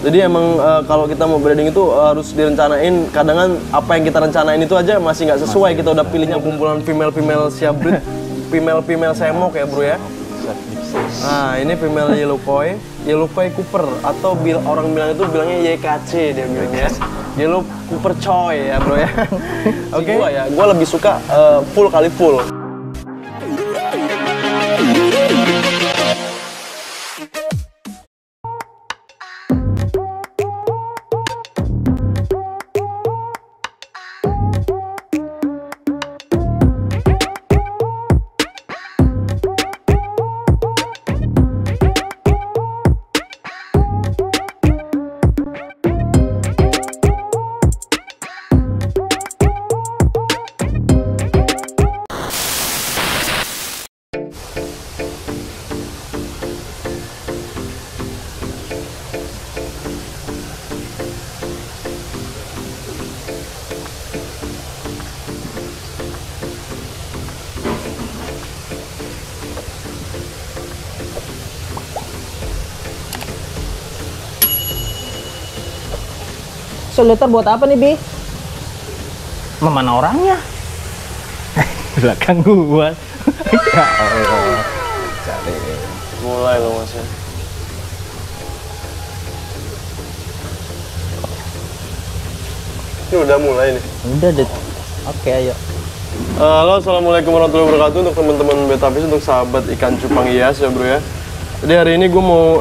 Jadi emang kalau kita mau breeding itu harus direncanain. Kadang kan apa yang kita rencanain itu aja masih nggak sesuai. Kita udah pilihnya kumpulan female siap breed, female semok ya bro ya. Nah ini female yellow koi Cooper atau orang bilang itu bilangnya YKC dia bilang ya. Yellow Cooper coy ya bro ya. Oke. Gua lebih suka full kali full. Soliter buat apa nih, Bi? Mana orangnya? Belakang gua. Ya Allah. Cari. Mulai loh mas ya. Ini udah mulai nih. Udah deh. Oke, ayo. Halo, assalamualaikum warahmatullahi wabarakatuh untuk teman-teman Betafish, untuk sahabat ikan cupang hias ya bro ya. Jadi hari ini gue mau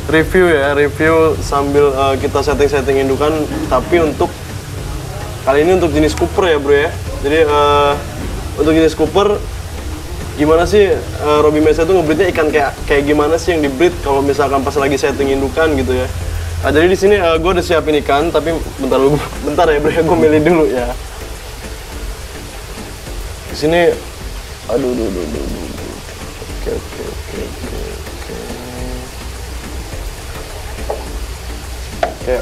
review sambil kita setting indukan, tapi untuk kali ini untuk jenis Cooper ya bro ya. Jadi untuk jenis Cooper, gimana sih Robby Mesa itu ngebreednya ikan kayak gimana sih yang dibreed kalau misalkan pas lagi setting indukan gitu ya. Nah, jadi di sini gue udah siapin ikan, tapi bentar ya bro ya, gue milih dulu ya. Di sini, aduh. Oke.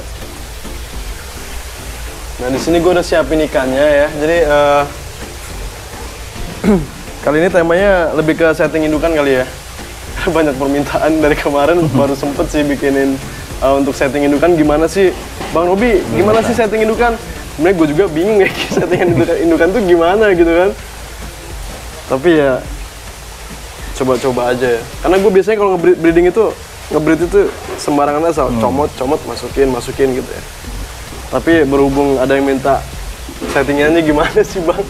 Nah di sini gue udah siapin ikannya ya. Jadi kali ini temanya lebih ke setting indukan kali ya. Banyak permintaan dari kemarin, baru sempet sih bikinin untuk setting indukan. Gimana sih Bang Robby? Gimana sih setting indukan? Sebenarnya gue juga bingung ya setting indukan tuh gimana gitu kan. Tapi ya coba-coba aja ya. Karena gue biasanya kalau nge-breeding itu nge-breed itu sembarangan asal comot masukin gitu ya. Tapi berhubung ada yang minta settingannya gimana sih bang?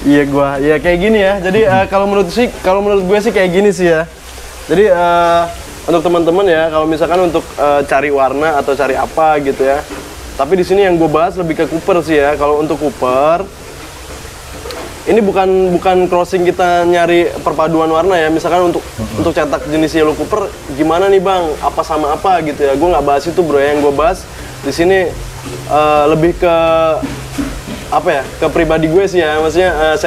Iya kayak gini ya. Jadi kalau menurut gue sih kayak gini sih ya. Jadi untuk teman-teman ya, kalau misalkan untuk cari warna atau cari apa gitu ya. Tapi di sini yang gue bahas lebih ke Cooper sih ya. Kalau untuk Cooper ini bukan crossing kita nyari perpaduan warna ya. Misalkan untuk cetak jenis yellow Cooper gimana nih bang? Apa sama apa gitu ya? Gue nggak bahas itu bro ya. Yang gue bahas di sini lebih ke apa ya? Ke pribadi gue sih ya. Maksudnya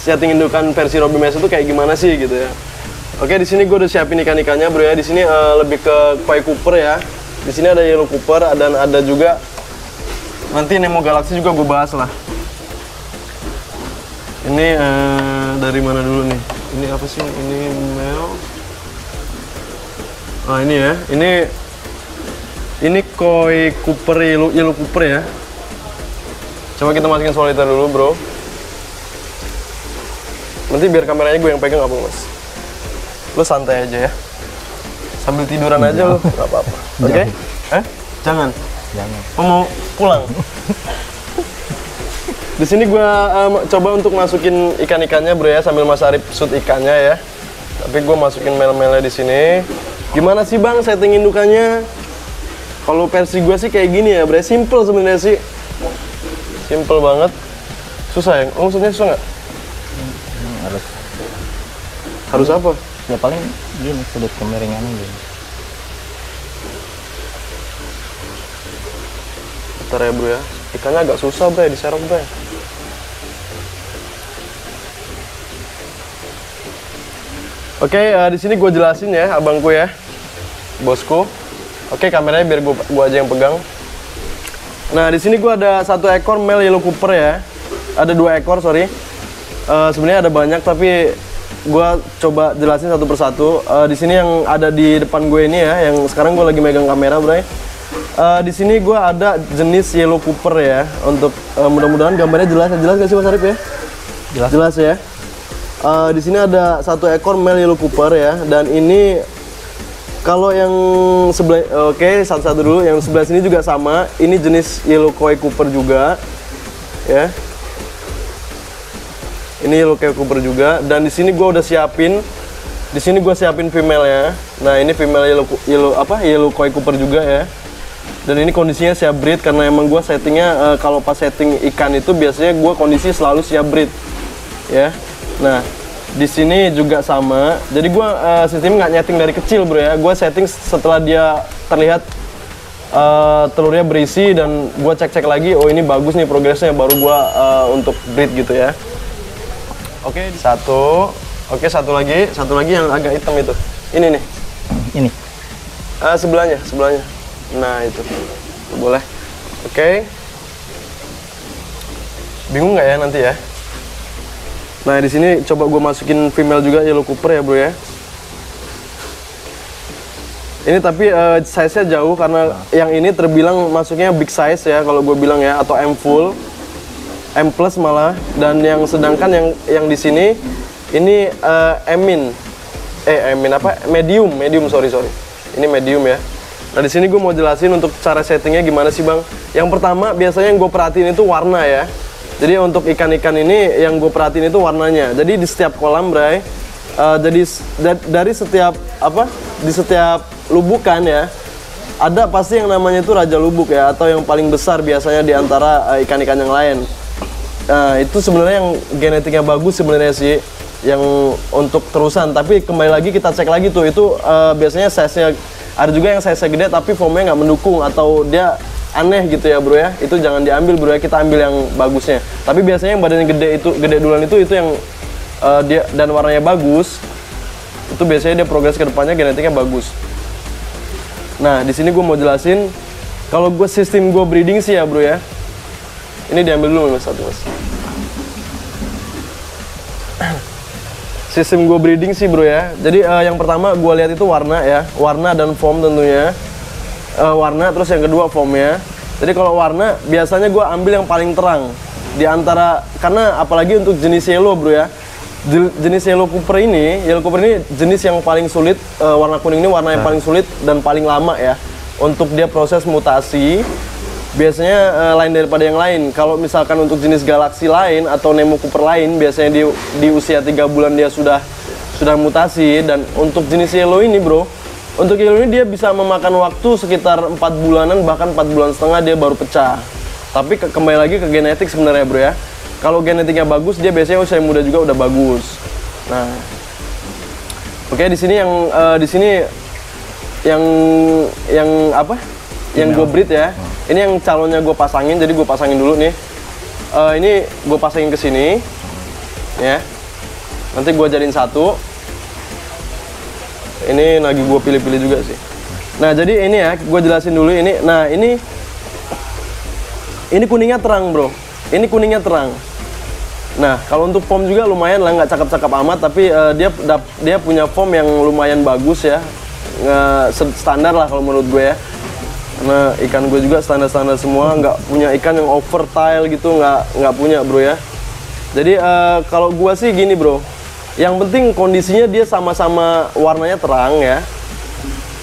setting indukan versi Robby Mesa itu kayak gimana sih gitu ya? Oke, di sini gue udah siapin ikan-ikannya bro ya. Di sini lebih ke koi Cooper ya. Di sini ada yellow Cooper dan ada juga nanti Nemo Galaxy juga gue bahas lah. Ini dari mana dulu nih? Ini apa sih? Ini male. Ah ini ya. Ini koi Cooper yellow Cooper ya. Coba kita masukin soliter dulu bro. Nanti biar kameranya gue yang pegang apa mas? Lo santai aja ya. Sambil tiduran aja lo, nggak apa-apa. Oke? Jangan. Lo mau pulang? Di sini gue coba untuk masukin ikan-ikannya bro ya, sambil Mas Arif shoot ikannya ya. Tapi gue masukin mele-mele di sini. Gimana sih bang setting indukannya? Kalau versi gue sih kayak gini ya bro, simple sebenarnya sih. Simple banget. Susah ya? Oh maksudnya susah nggak? Harus apa? Ya paling gini, sudut kemiringan gini. Bentar ya bro ya. Ikannya agak susah bro ya, diserok bro ya. Oke, di sini gue jelasin ya, abangku ya, bosku. Oke, kameranya biar gue aja yang pegang. Nah, di sini gue ada 1 ekor male yellow Cooper ya. Ada 2 ekor, sorry. Sebenarnya ada banyak, tapi gua coba jelasin satu persatu. Di sini yang ada di depan gue ini ya, yang sekarang gue lagi megang kamera, Bray. Di sini gue ada jenis Yellow Cooper ya. Untuk mudah-mudahan gambarnya jelas gak sih Mas Arif ya? Jelas ya. Di sini ada satu ekor male Yellow Cooper ya, dan ini kalau yang sebelah, oke, satu-satu dulu. Yang sebelah sini juga sama. Ini jenis Yellow Koi Cooper juga, ya. Ini Yellow Koi Cooper juga. Dan di sini gue udah siapin. Di sini gue siapin female ya. Nah ini female Yellow Koi Cooper juga ya. Dan ini kondisinya siap breed karena emang gue settingnya kalau pas setting ikan itu biasanya gue kondisi selalu siap breed, ya. Nah di sini juga sama, jadi gue sistem nggak nyeting dari kecil bro ya, gue setting setelah dia terlihat telurnya berisi dan gue cek-cek lagi, oh ini bagus nih progresnya, baru gue untuk breed gitu ya. Oke, satu lagi yang agak hitam itu, ini nih, Ini. sebelahnya, nah itu, boleh. Oke, bingung nggak ya nanti ya? Nah di sini coba gue masukin female juga Yellow Cooper ya bro ya. Ini tapi size-nya jauh karena yang ini terbilang masuknya big size ya kalau gue bilang ya, atau M full, M plus malah. Dan yang sedangkan yang di sini ini medium sorry. Ini medium ya. Nah di sini gue mau jelasin untuk cara settingnya gimana sih bang. Yang pertama biasanya yang gue perhatiin itu warna ya. Jadi untuk ikan-ikan ini yang gue perhatiin itu warnanya. Jadi di setiap kolam, Bray, jadi dari setiap di setiap lubukan ya, ada pasti yang namanya itu raja lubuk ya, atau yang paling besar biasanya di antara ikan-ikan yang lain. Nah itu sebenarnya yang genetiknya bagus sebenarnya sih, yang untuk terusan. Tapi kembali lagi kita cek lagi tuh, itu biasanya size-nya ada juga yang size-nya gede tapi formnya nggak mendukung atau dia aneh gitu ya bro ya, itu jangan diambil bro ya, kita ambil yang bagusnya. Tapi biasanya yang badannya gede duluan itu yang dia dan warnanya bagus, itu biasanya dia progres ke depannya genetiknya bagus. Nah di sini gue mau jelasin kalau gue sistem gue breeding sih ya bro ya. Ini diambil dulu mas, satu mas. Sistem gue breeding sih bro ya. Jadi yang pertama gue lihat itu warna ya, warna dan form tentunya. Warna, terus yang kedua formnya. Jadi kalau warna biasanya gue ambil yang paling terang di antara, karena apalagi untuk jenis yellow bro ya, jenis Yellow Cooper ini jenis yang paling sulit. Warna kuning ini warna yang paling sulit dan paling lama ya untuk dia proses mutasi. Biasanya lain daripada yang lain. Kalau misalkan untuk jenis galaksi lain atau Nemo Cooper lain, biasanya di usia 3 bulan dia sudah mutasi. Dan untuk jenis yellow ini bro, untuk yellow ini dia bisa memakan waktu sekitar 4 bulanan, bahkan 4 bulan setengah dia baru pecah. Tapi kembali lagi ke genetik sebenarnya bro ya. Kalau genetiknya bagus, dia biasanya usia muda juga udah bagus. Nah, oke, di sini yang gue breed ya. Ini yang calonnya gue pasangin, jadi gue pasangin dulu nih. Ini gue pasangin ke sini, ya. Nanti gue jadiin satu. Ini lagi gue pilih-pilih juga sih. Nah jadi ini ya, gue jelasin dulu ini. Nah ini kuningnya terang bro. Ini kuningnya terang. Nah kalau untuk form juga lumayan lah, nggak cakep-cakep amat, tapi dia punya form yang lumayan bagus ya. Standar lah kalau menurut gue ya. Karena ikan gue juga standar-standar semua, nggak punya ikan yang overtile gitu, nggak punya bro ya. Jadi kalau gue sih gini bro, yang penting kondisinya dia sama-sama warnanya terang ya,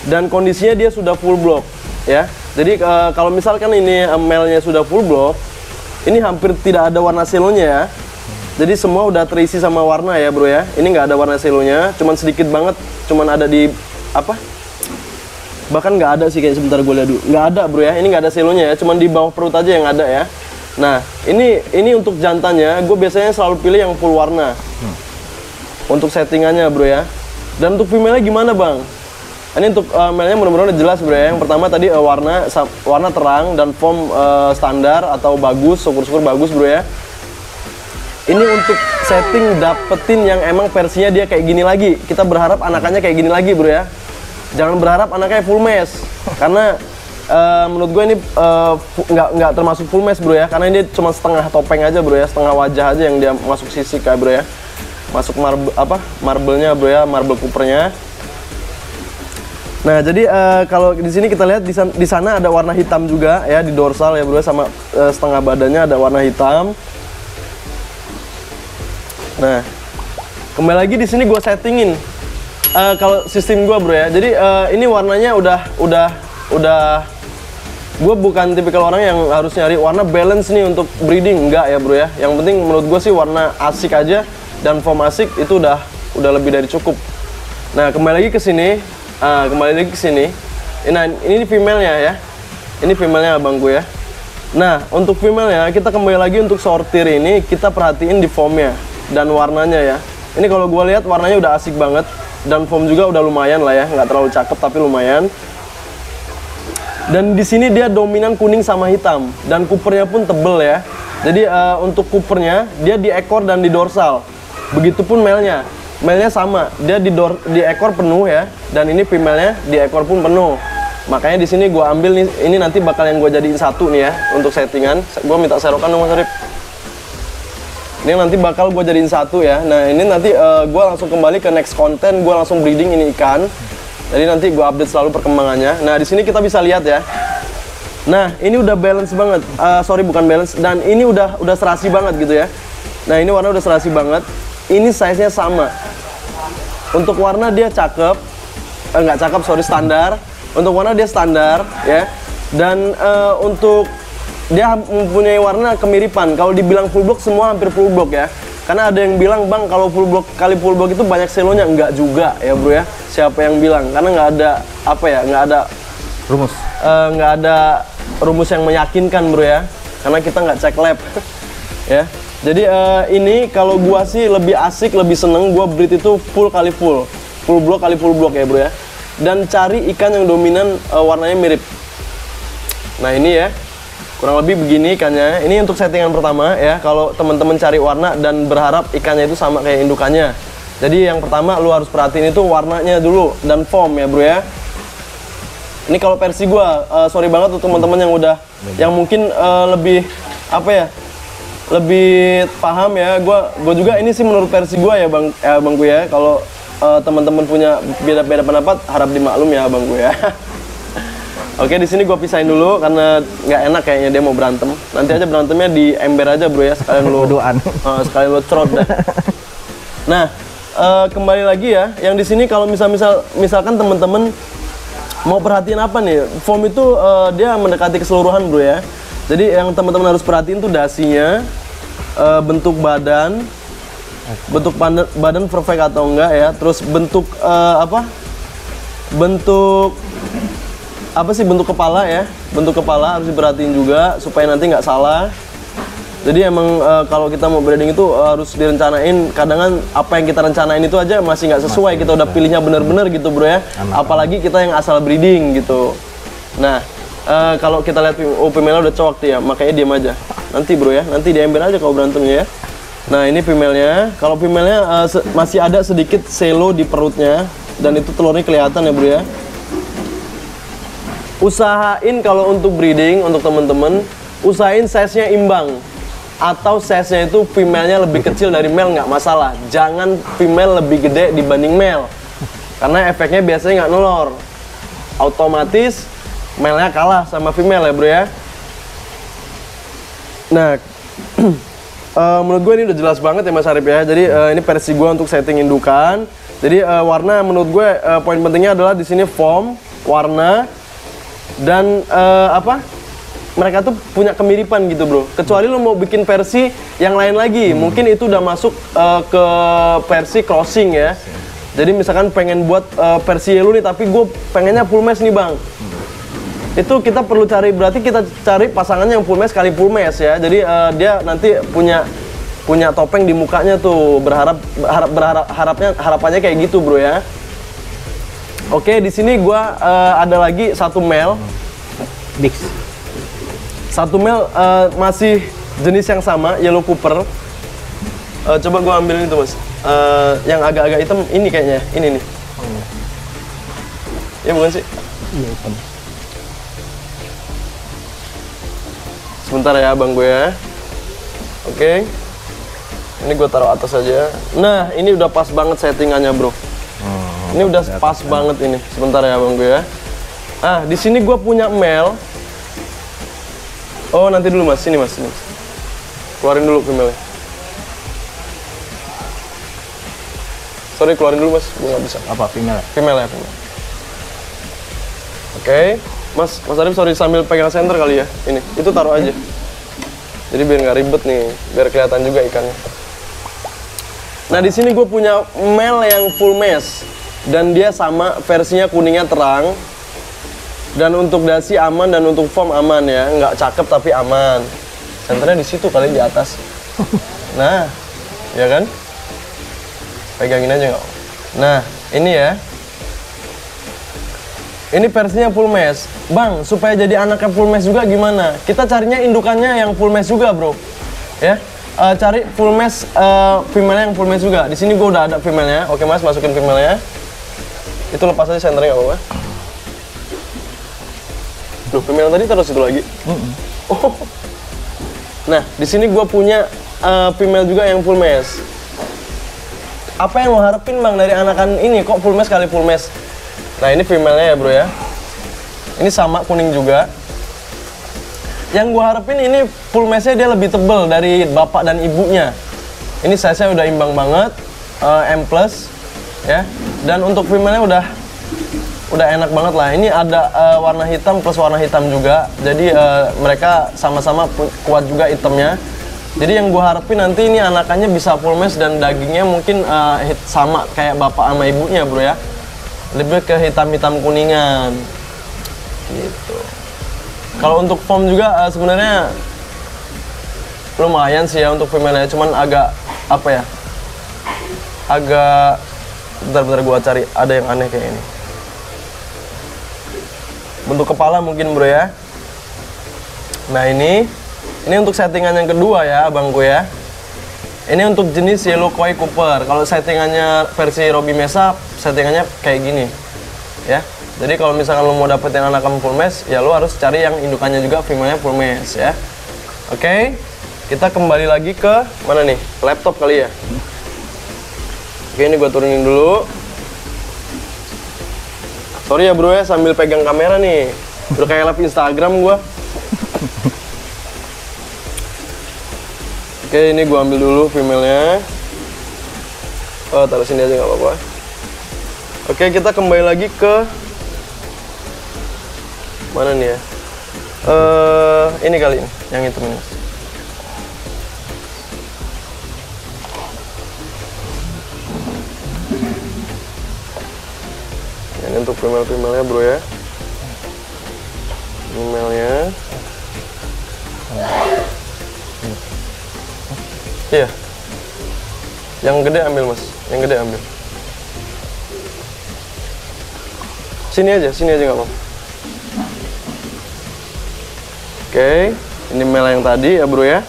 dan kondisinya dia sudah full block ya. Jadi kalau misalkan ini male-nya sudah full block, ini hampir tidak ada warna silonya ya. Jadi semua udah terisi sama warna ya bro ya. Ini nggak ada warna silonya, cuman sedikit banget, cuman ada di bahkan nggak ada sih, kayak sebentar gue lihat dulu, nggak ada bro ya. Ini nggak ada silonya ya, cuman di bawah perut aja yang ada ya. Nah ini untuk jantannya gue biasanya selalu pilih yang full warna untuk settingannya bro ya. Dan untuk female-nya gimana bang? Ini untuk male-nya mudah-mudahan udah jelas bro ya. Yang pertama tadi warna terang dan form standar atau bagus, syukur-syukur bagus bro ya. Ini untuk setting dapetin yang emang versinya dia kayak gini lagi. Kita berharap anakannya kayak gini lagi bro ya. Jangan berharap anaknya full mesh, karena menurut gue ini nggak termasuk full mesh bro ya, karena ini cuma setengah topeng aja bro ya, setengah wajah aja yang dia masuk sisi kayak bro ya. masuk marble-nya bro ya, marble Coopernya. Nah, jadi kalau di sini kita lihat di sana ada warna hitam juga ya di dorsal ya bro, sama setengah badannya ada warna hitam. Nah, kembali lagi di sini gue settingin kalau sistem gue bro ya. Jadi ini warnanya udah gue bukan tipikal orang yang harus nyari warna balance nih untuk breeding, enggak ya bro ya. Yang penting menurut gue sih warna asik aja dan form asik itu udah lebih dari cukup. Nah, kembali lagi ke sini. Nah, ini female-nya ya. Ini female-nya abang gue ya. Nah, untuk female-nya kita kembali lagi untuk sortir ini kita perhatiin di form-nya dan warnanya ya. Ini kalau gue lihat warnanya udah asik banget dan form juga udah lumayan lah ya, nggak terlalu cakep tapi lumayan. Dan di sini dia dominan kuning sama hitam dan Coopernya pun tebel ya. Jadi untuk Coopernya dia di ekor dan di dorsal. Begitupun male-nya. Male-nya sama, dia di ekor penuh ya, dan ini female-nya di ekor pun penuh. Makanya di sini gue ambil nih, ini nanti bakal yang gue jadiin satu nih ya untuk settingan. Gue minta serokan dong Mas Arif. Ini nanti bakal gue jadiin satu ya. Nah ini nanti gue langsung kembali ke next konten, gue langsung breeding ini ikan. Jadi nanti gue update selalu perkembangannya. Nah di sini kita bisa lihat ya. Nah ini udah balance banget, sorry bukan balance, dan ini udah serasi banget gitu ya. Nah ini warna udah serasi banget. Ini size-nya sama. Untuk warna dia cakep, nggak cakep, sorry, standar. Untuk warna dia standar ya. Dan untuk dia mempunyai warna kemiripan. Kalau dibilang full block semua hampir full block ya. Karena ada yang bilang bang kalau full block itu banyak selonya, enggak juga ya bro ya. Siapa yang bilang? Karena nggak ada apa ya, nggak ada Rumus. Nggak ada rumus yang meyakinkan bro ya. Karena kita nggak cek lab ya. Jadi ini kalau gua sih lebih asik, lebih seneng gua breed itu full block kali full block ya bro ya. Dan cari ikan yang dominan warnanya mirip. Nah ini ya, kurang lebih begini ikannya. Ini untuk settingan pertama ya. Kalau teman-teman cari warna dan berharap ikannya itu sama kayak indukannya. Jadi yang pertama lu harus perhatiin itu warnanya dulu dan form ya bro ya. Ini kalau versi gua, sorry banget tuh teman-teman yang udah, yang mungkin lebih apa ya, lebih paham ya. Gua juga ini sih menurut versi gua ya bang gue ya. Kalau teman-teman punya beda-beda pendapat harap dimaklum ya bang gue ya. Oke, di sini gua pisahin dulu karena nggak enak kayaknya dia mau berantem. Nanti aja berantemnya di ember aja bro ya, sekalian lu sekalian lu cerot dah. Nah kembali lagi ya, yang di sini kalau misalkan teman-teman mau perhatiin apa nih, form itu dia mendekati keseluruhan bro ya. Jadi yang teman-teman harus perhatiin tuh dasinya, bentuk badan perfect atau enggak ya. Terus bentuk bentuk kepala ya. Bentuk kepala harus diperhatiin juga supaya nanti nggak salah. Jadi emang kalau kita mau breeding itu harus direncanain. Kadang kan apa yang kita rencanain itu aja masih nggak sesuai. Kita udah pilihnya bener-bener gitu bro ya. Apalagi kita yang asal breeding gitu. Nah kalau kita lihat female udah cowok tuh ya, makanya diam aja. Nanti bro ya, nanti di ember aja kalau berantemnya ya. Nah ini female-nya. Kalau female-nya masih ada sedikit selo di perutnya dan itu telurnya kelihatan ya bro ya. Usahain kalau untuk breeding untuk temen-temen, usahain size-nya imbang atau size-nya itu female-nya lebih kecil dari male nggak masalah. Jangan female lebih gede dibanding male karena efeknya biasanya nggak nulor. Otomatis male-nya kalah sama female ya bro ya. Nah menurut gue ini udah jelas banget ya Mas Arif ya. Jadi ini versi gue untuk setting indukan. Jadi warna menurut gue poin pentingnya adalah di sini form, warna, dan mereka tuh punya kemiripan gitu bro. Kecuali lo mau bikin versi yang lain lagi, mungkin itu udah masuk ke versi crossing ya. Jadi misalkan pengen buat versi yellow nih, tapi gue pengennya full mesh nih bang. Itu kita perlu cari, berarti kita cari pasangannya yang full mesh kali full mesh ya. Jadi dia nanti punya topeng di mukanya tuh, harapannya kayak gitu bro ya. Oke, di sini gua ada lagi satu male. Satu male masih jenis yang sama, yellow cooper. Coba gua ambil itu mas, yang agak-agak hitam ini kayaknya, ini nih. Ya bukan sih? Iya hitam. Sebentar ya bang gue ya. Oke. Ini gue taruh atas aja. Nah, ini udah pas banget settingannya, bro. Ini udah pas banget ini. Sebentar ya, bang gue ya. Ah, di sini gue punya male. Oh, nanti dulu mas. Sini mas, sini. Keluarin dulu female-nya. Sorry, keluarin dulu mas. Gue nggak bisa. Apa female? Female ya, female. Oke, mas Arif sorry sambil pegang center kali ya. Ini, itu taruh aja. Jadi biar nggak ribet nih, biar kelihatan juga ikannya. Nah di sini gue punya male yang full mesh dan dia sama versinya kuningnya terang. Dan untuk dasi aman dan untuk foam aman ya, nggak cakep tapi aman. Senternya di situ kali di atas. Nah, ya kan? Pegangin aja nggak? Nah ini ya. Ini versinya full mesh. Bang, supaya jadi anaknya full mesh juga gimana? Kita carinya indukannya yang full mesh juga, bro. Ya, cari full mesh, female yang full mesh juga. Di sini gue udah ada female-nya. Oke mas, masukin female-nya. Itu lepas aja senternya nggak apa-apa. Loh, female tadi taruh situ lagi. Oh. Nah, di sini gue punya female juga yang full mesh. Apa yang lo harapin bang dari anakan ini? Kok full mesh kali full mesh? Nah ini female-nya ya bro ya. Ini sama kuning juga. Yang gua harapin ini full mesh-nya dia lebih tebel dari bapak dan ibunya. Ini size-nya udah imbang banget, M+, ya. Dan untuk female-nya udah enak banget lah. Ini ada warna hitam plus warna hitam juga. Jadi mereka sama-sama kuat juga hitamnya. Jadi yang gua harapin nanti ini anakannya bisa full mesh dan dagingnya mungkin sama kayak bapak sama ibunya bro ya. Lebih ke hitam-hitam kuningan gitu. Kalau untuk foam juga sebenarnya lumayan sih ya untuk female-nya, cuman agak apa ya, agak bentar-bentar gua cari, ada yang aneh kayak ini. Bentuk kepala mungkin bro ya. Nah ini untuk settingan yang kedua ya abangku ya. Ini untuk jenis Yellow Koi Cooper. Kalau settingannya versi Robby Mesa, settingannya kayak gini, ya. Jadi kalau misalkan lo mau dapetin anakan full mesh, ya lo harus cari yang indukannya juga female-nya full mesh, ya. Oke, kita kembali lagi ke mana nih? Laptop kali ya. Oke, ini gue turunin dulu. Sorry ya bro ya, sambil pegang kamera nih. Udah kayak live Instagram gue. Oke, ini gua ambil dulu female-nya. Oh, taruh sini aja nggak apa-apa. Oke, kita kembali lagi ke mana nih ya? Ini kali ini, yang hitam ini. Ini untuk female-nya bro ya. Female-nya. Iya. Yang gede ambil mas, yang gede ambil. Sini aja nggak apa-apa. Oke, ini male yang tadi ya bro ya.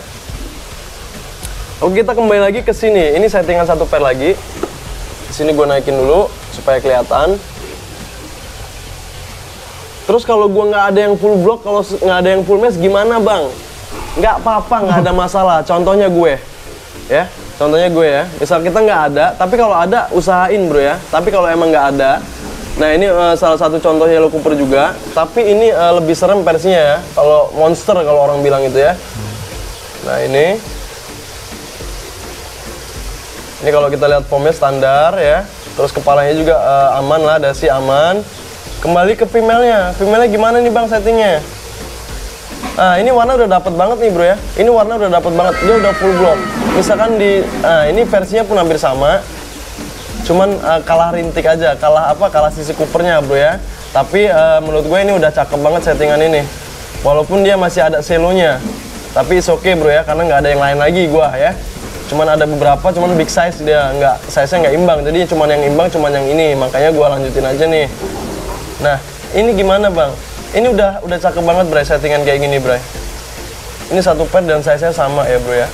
Oke, kita kembali lagi ke sini. Ini settingan satu pair lagi. Di sini gue naikin dulu supaya kelihatan. Terus kalau gue nggak ada yang full block, kalau nggak ada yang full mesh gimana bang? Nggak apa-apa, nggak ada masalah. Contohnya gue. Ya, contohnya gue ya, misal kita nggak ada, tapi kalau ada usahain bro ya. Tapi kalau emang nggak ada, nah ini salah satu contoh Yellow Cooper juga. Tapi ini lebih serem versinya ya, kalau monster kalau orang bilang itu ya. Nah ini kalau kita lihat foamnya standar ya, terus kepalanya juga aman lah, dasi aman. Kembali ke female-nya gimana nih bang settingnya? Nah ini warna udah dapet banget nih bro ya. Ini warna udah dapet banget, dia udah full block. Misalkan ini versinya pun hampir sama, cuman kalah rintik aja, kalah sisi Coopernya bro ya. Tapi menurut gue ini udah cakep banget settingan ini, walaupun dia masih ada selonya. Tapi it's okay bro ya, karena nggak ada yang lain lagi gua ya. Cuman ada beberapa, cuman big size dia, size-nya nggak imbang. Jadi cuman yang imbang cuman yang ini, makanya gua lanjutin aja nih. Nah ini gimana bang? Ini udah cakep banget bro, settingan kayak gini bro. Ini satu pair dan size-nya sama ya bro ya.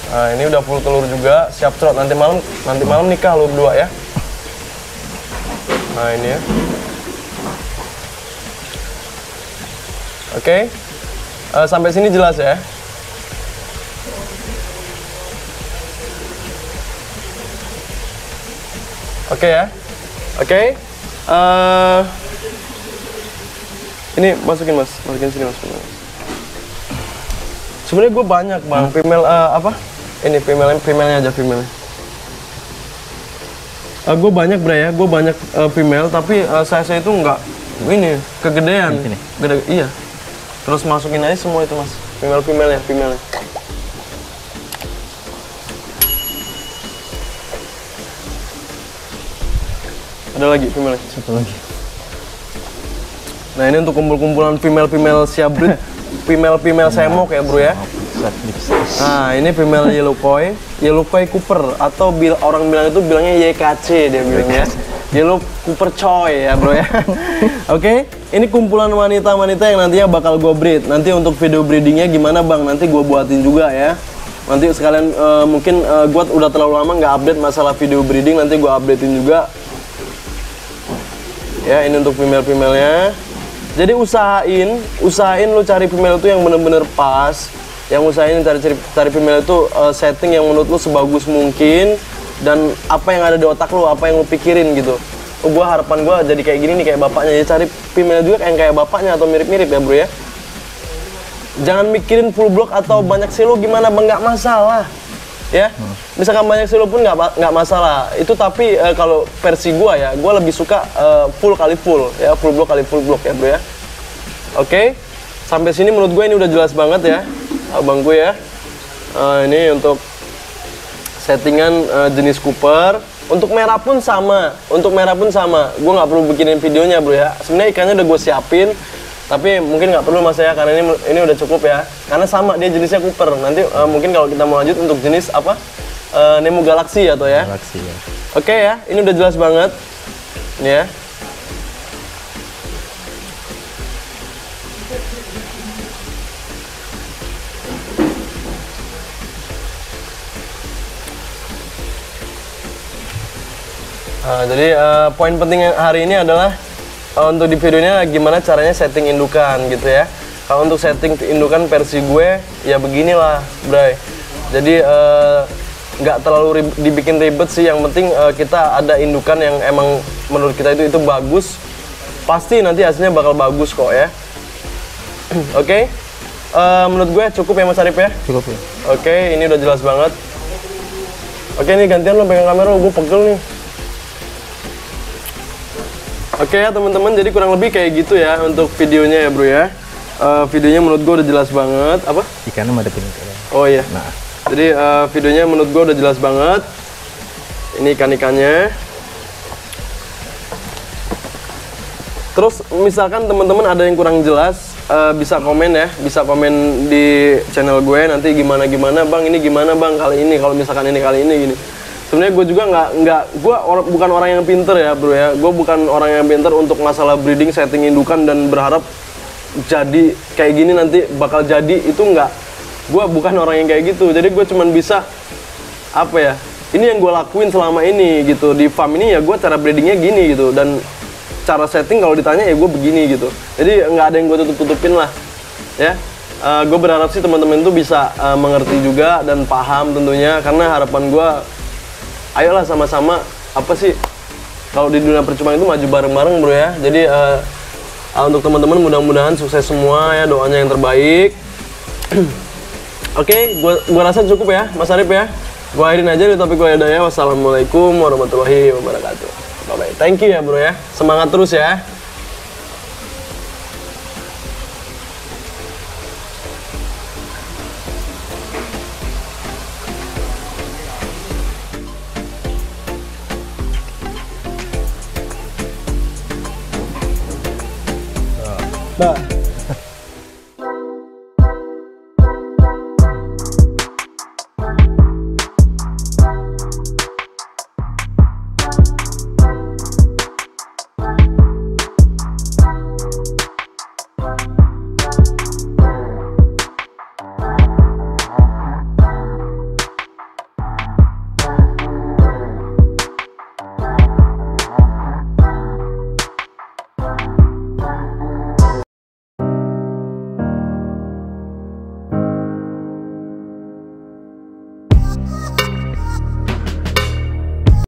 Nah ini udah full telur juga, siap trot. Nanti malam nikah lo berdua ya. Nah ini ya. Oke. Sampai sini jelas ya? Oke ya? Oke. Ini masukin mas, masukin sini mas. Sebenarnya gue banyak bang, female apa? Ini female-nya aja female. Gue banyak bre ya, gue banyak female, tapi saya itu nggak ini kegedean. Gede, iya. Terus masukin aja semua itu mas, female-nya. Ada lagi female. Satu lagi. Nah ini untuk kumpul-kumpulan female siabrit, female semok ya bro ya. Nah ini female yellow koi Cooper atau orang bilang itu bilangnya YKC dia bilangnya. Yellow Cooper coy ya bro ya. Oke, ini kumpulan wanita-wanita yang nantinya bakal gue breed. Nanti untuk video breedingnya gimana bang? Nanti gue buatin juga ya. Nanti sekalian mungkin gue udah terlalu lama nggak update masalah video breeding, nanti gue updatein juga. Ya ini untuk female-nya. Jadi usahain lu cari female itu yang bener-bener pas. Yang usahain cari female itu setting yang menurut lu sebagus mungkin dan apa yang ada di otak lu, apa yang lu pikirin gitu. Harapan gua jadi kayak gini nih kayak bapaknya. Jadi cari female juga yang kayak bapaknya atau mirip-mirip ya bro ya. Jangan mikirin full block atau banyak silo gimana bang, nggak masalah. Ya, misalkan banyak silo pun nggak masalah. Itu tapi kalau versi gua ya, gua lebih suka full kali full ya, full block kali full block ya bro ya. Oke, sampai sini menurut gue ini udah jelas banget ya, abangku ya. Ini untuk settingan jenis Cooper. Untuk merah pun sama, Gue nggak perlu bikinin videonya bro ya. Sebenarnya ikannya udah gue siapin. Tapi mungkin nggak perlu mas ya, karena ini udah cukup ya. Karena sama dia jenisnya Cooper. Nanti mungkin kalau kita mau lanjut untuk jenis apa? Nemo Galaxy atau ya? Galaxy ya. Oke ya, ini udah jelas banget. Ini ya. Jadi poin penting hari ini adalah untuk di videonya gimana caranya setting indukan gitu ya. Kalau untuk setting indukan versi gue ya beginilah bray. Jadi nggak terlalu dibikin ribet sih, yang penting kita ada indukan yang emang menurut kita itu bagus. Pasti nanti hasilnya bakal bagus kok ya. Oke. Menurut gue cukup ya Mas Arif ya? Cukup ya. Oke, ini udah jelas banget. Oke, nih gantian lo pegang kamera, gue pegel nih. Oke ya teman-teman, jadi kurang lebih kayak gitu ya untuk videonya ya bro ya. Videonya menurut gue udah jelas banget. Apa? Ikannya ada ini. Oh iya. Nah. Jadi videonya menurut gue udah jelas banget. Ini ikan-ikannya. Terus misalkan teman-teman ada yang kurang jelas, bisa komen ya, bisa komen di channel gue nanti gimana bang, ini gimana bang kali ini, kalau misalkan ini kali ini gini. Sebenarnya gue juga bukan orang yang pinter ya bro ya. Gue bukan orang yang pinter untuk masalah breeding, setting indukan dan berharap jadi kayak gini nanti bakal jadi, itu enggak. Gue bukan orang yang kayak gitu. Jadi gue cuman bisa apa ya, ini yang gue lakuin selama ini gitu di farm ini ya. Gue cara breedingnya gini gitu, dan cara setting kalau ditanya ya gue begini gitu. Jadi nggak ada yang gue tutup-tutupin lah ya. Gue berharap sih teman-teman tuh bisa mengerti juga dan paham tentunya, karena harapan gue ayolah sama-sama apa sih, kalau di dunia percuma itu maju bareng-bareng bro ya. Jadi untuk teman-teman mudah-mudahan sukses semua ya, doanya yang terbaik. Oke, gua rasa cukup ya Mas Arif ya. Gua akhirin aja di topik gue ya. Wassalamualaikum warahmatullahi wabarakatuh. Bye bye. Thank you ya bro ya. Semangat terus ya. Nah.